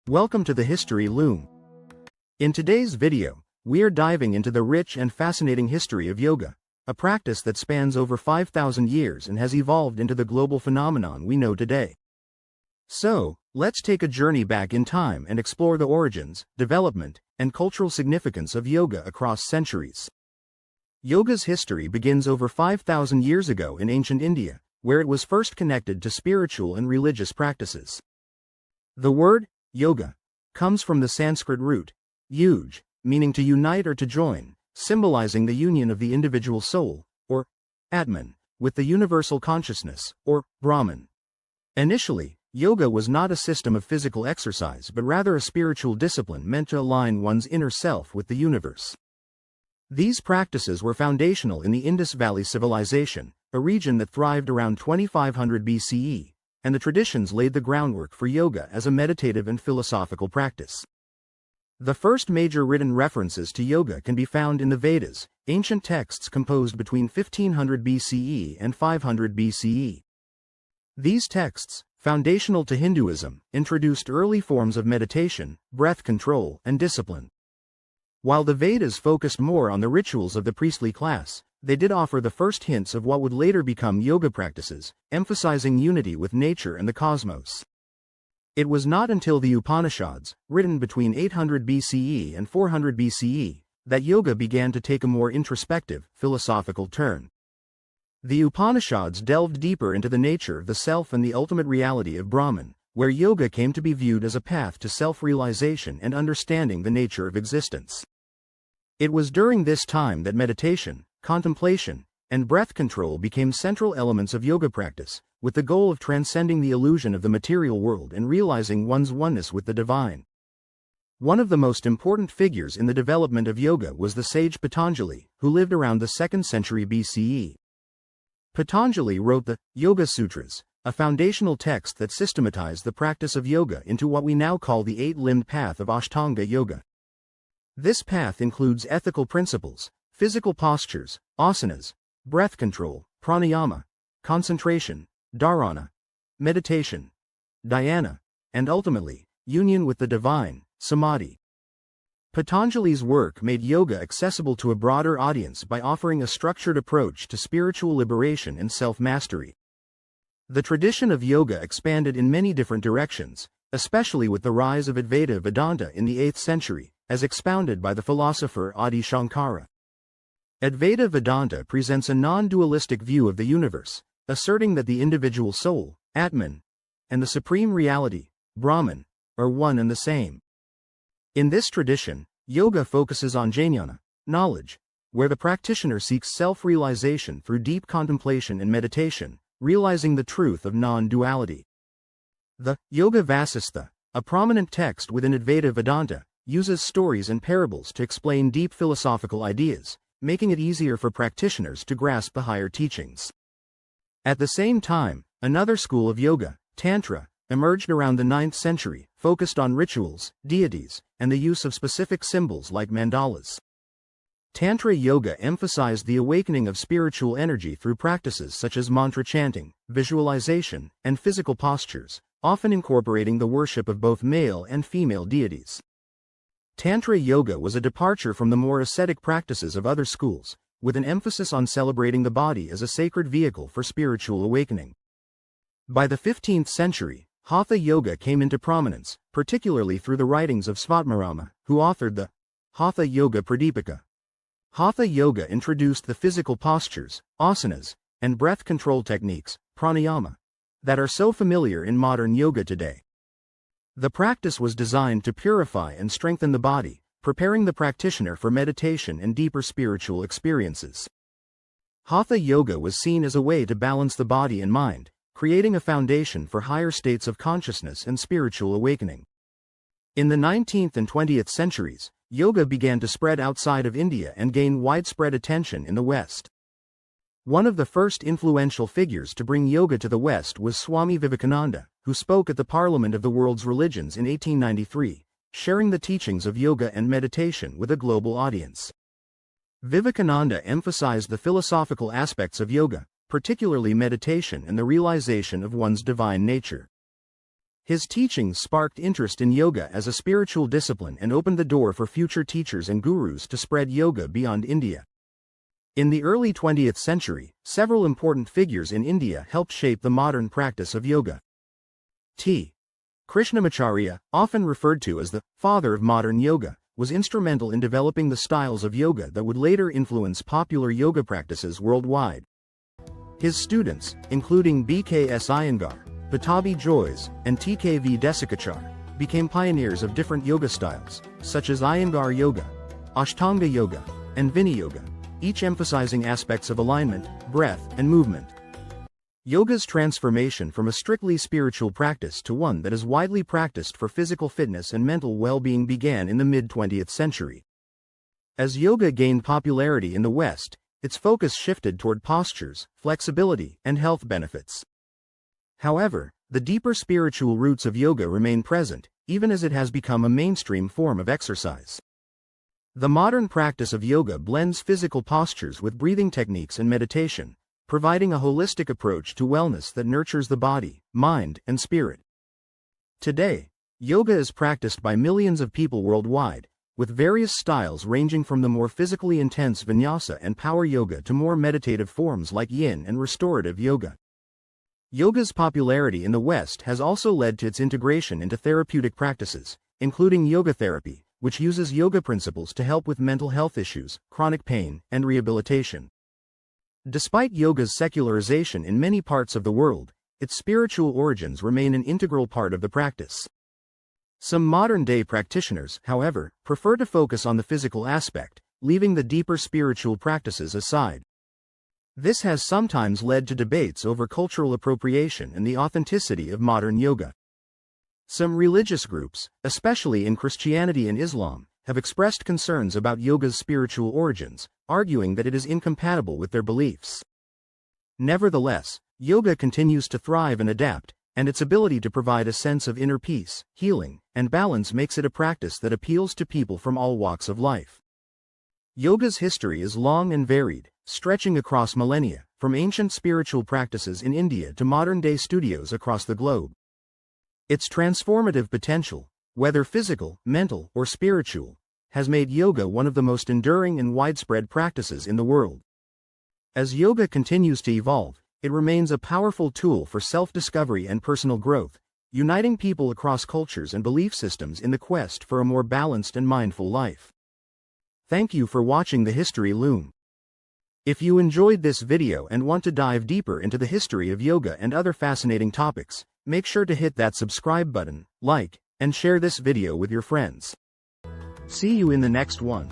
Welcome to the History Loom. In today's video, we are diving into the rich and fascinating history of yoga, a practice that spans over 5,000 years and has evolved into the global phenomenon we know today. So, let's take a journey back in time and explore the origins, development, and cultural significance of yoga across centuries. Yoga's history begins over 5,000 years ago in ancient India, where it was first connected to spiritual and religious practices. The word yoga comes from the Sanskrit root yuj, meaning to unite or to join, symbolizing the union of the individual soul, or Atman, with the universal consciousness, or Brahman. Initially, yoga was not a system of physical exercise but rather a spiritual discipline meant to align one's inner self with the universe. These practices were foundational in the Indus Valley Civilization, a region that thrived around 2500 BCE, and the traditions laid the groundwork for yoga as a meditative and philosophical practice. The first major written references to yoga can be found in the Vedas, ancient texts composed between 1500 BCE and 500 BCE. These texts, foundational to Hinduism, introduced early forms of meditation, breath control, and discipline. While the Vedas focused more on the rituals of the priestly class, they did offer the first hints of what would later become yoga practices, emphasizing unity with nature and the cosmos. It was not until the Upanishads, written between 800 BCE and 400 BCE, that yoga began to take a more introspective, philosophical turn. The Upanishads delved deeper into the nature of the self and the ultimate reality of Brahman, where yoga came to be viewed as a path to self-realization and understanding the nature of existence. It was during this time that meditation, contemplation, and breath control became central elements of yoga practice, with the goal of transcending the illusion of the material world and realizing one's oneness with the divine. One of the most important figures in the development of yoga was the sage Patanjali, who lived around the 2nd century BCE. Patanjali wrote the Yoga Sutras, a foundational text that systematized the practice of yoga into what we now call the eight-limbed path of Ashtanga Yoga. This path includes ethical principles, physical postures, asanas, breath control, pranayama, concentration, dharana, meditation, dhyana, and ultimately, union with the divine, samadhi. Patanjali's work made yoga accessible to a broader audience by offering a structured approach to spiritual liberation and self-mastery. The tradition of yoga expanded in many different directions, especially with the rise of Advaita Vedanta in the 8th century, as expounded by the philosopher Adi Shankara. Advaita Vedanta presents a non-dualistic view of the universe, asserting that the individual soul, Atman, and the supreme reality, Brahman, are one and the same. In this tradition, yoga focuses on jnana, knowledge, where the practitioner seeks self-realization through deep contemplation and meditation, realizing the truth of non-duality. The Yoga Vasistha, a prominent text within Advaita Vedanta, uses stories and parables to explain deep philosophical ideas, making it easier for practitioners to grasp the higher teachings. At the same time, another school of yoga, Tantra, emerged around the 9th century, focused on rituals, deities, and the use of specific symbols like mandalas. Tantra yoga emphasized the awakening of spiritual energy through practices such as mantra chanting, visualization, and physical postures, often incorporating the worship of both male and female deities. Tantra yoga was a departure from the more ascetic practices of other schools, with an emphasis on celebrating the body as a sacred vehicle for spiritual awakening. By the 15th century, Hatha yoga came into prominence, particularly through the writings of Svatmarama, who authored the Hatha Yoga Pradipika. Hatha yoga introduced the physical postures, asanas, and breath control techniques, pranayama, that are so familiar in modern yoga today. The practice was designed to purify and strengthen the body, preparing the practitioner for meditation and deeper spiritual experiences. Hatha yoga was seen as a way to balance the body and mind, creating a foundation for higher states of consciousness and spiritual awakening. In the 19th and 20th centuries, yoga began to spread outside of India and gain widespread attention in the West. One of the first influential figures to bring yoga to the West was Swami Vivekananda, who spoke at the Parliament of the World's Religions in 1893, sharing the teachings of yoga and meditation with a global audience. Vivekananda emphasized the philosophical aspects of yoga, particularly meditation and the realization of one's divine nature. His teachings sparked interest in yoga as a spiritual discipline and opened the door for future teachers and gurus to spread yoga beyond India. In the early 20th century, several important figures in India helped shape the modern practice of yoga. T. Krishnamacharya, often referred to as the father of modern yoga, was instrumental in developing the styles of yoga that would later influence popular yoga practices worldwide. His students, including B.K.S. Iyengar, Pattabhi Jois, and T.K.V. Desikachar, became pioneers of different yoga styles, such as Iyengar Yoga, Ashtanga Yoga, and Vinaya Yoga, each emphasizing aspects of alignment, breath, and movement. Yoga's transformation from a strictly spiritual practice to one that is widely practiced for physical fitness and mental well-being began in the mid-20th century. As yoga gained popularity in the West, its focus shifted toward postures, flexibility, and health benefits. However, the deeper spiritual roots of yoga remain present, even as it has become a mainstream form of exercise. The modern practice of yoga blends physical postures with breathing techniques and meditation, providing a holistic approach to wellness that nurtures the body, mind, and spirit. Today, yoga is practiced by millions of people worldwide, with various styles ranging from the more physically intense vinyasa and power yoga to more meditative forms like yin and restorative yoga. Yoga's popularity in the West has also led to its integration into therapeutic practices, including yoga therapy, which uses yoga principles to help with mental health issues, chronic pain, and rehabilitation. Despite yoga's secularization in many parts of the world, its spiritual origins remain an integral part of the practice. Some modern-day practitioners, however, prefer to focus on the physical aspect, leaving the deeper spiritual practices aside. This has sometimes led to debates over cultural appropriation and the authenticity of modern yoga. Some religious groups, especially in Christianity and Islam, have expressed concerns about yoga's spiritual origins, arguing that it is incompatible with their beliefs. Nevertheless, yoga continues to thrive and adapt, and its ability to provide a sense of inner peace, healing, and balance makes it a practice that appeals to people from all walks of life. Yoga's history is long and varied, stretching across millennia, from ancient spiritual practices in India to modern-day studios across the globe. Its transformative potential, whether physical, mental, or spiritual, has made yoga one of the most enduring and widespread practices in the world. As yoga continues to evolve, it remains a powerful tool for self-discovery and personal growth, uniting people across cultures and belief systems in the quest for a more balanced and mindful life. Thank you for watching the History Loom. If you enjoyed this video and want to dive deeper into the history of yoga and other fascinating topics, make sure to hit that subscribe button, like, and share this video with your friends. See you in the next one.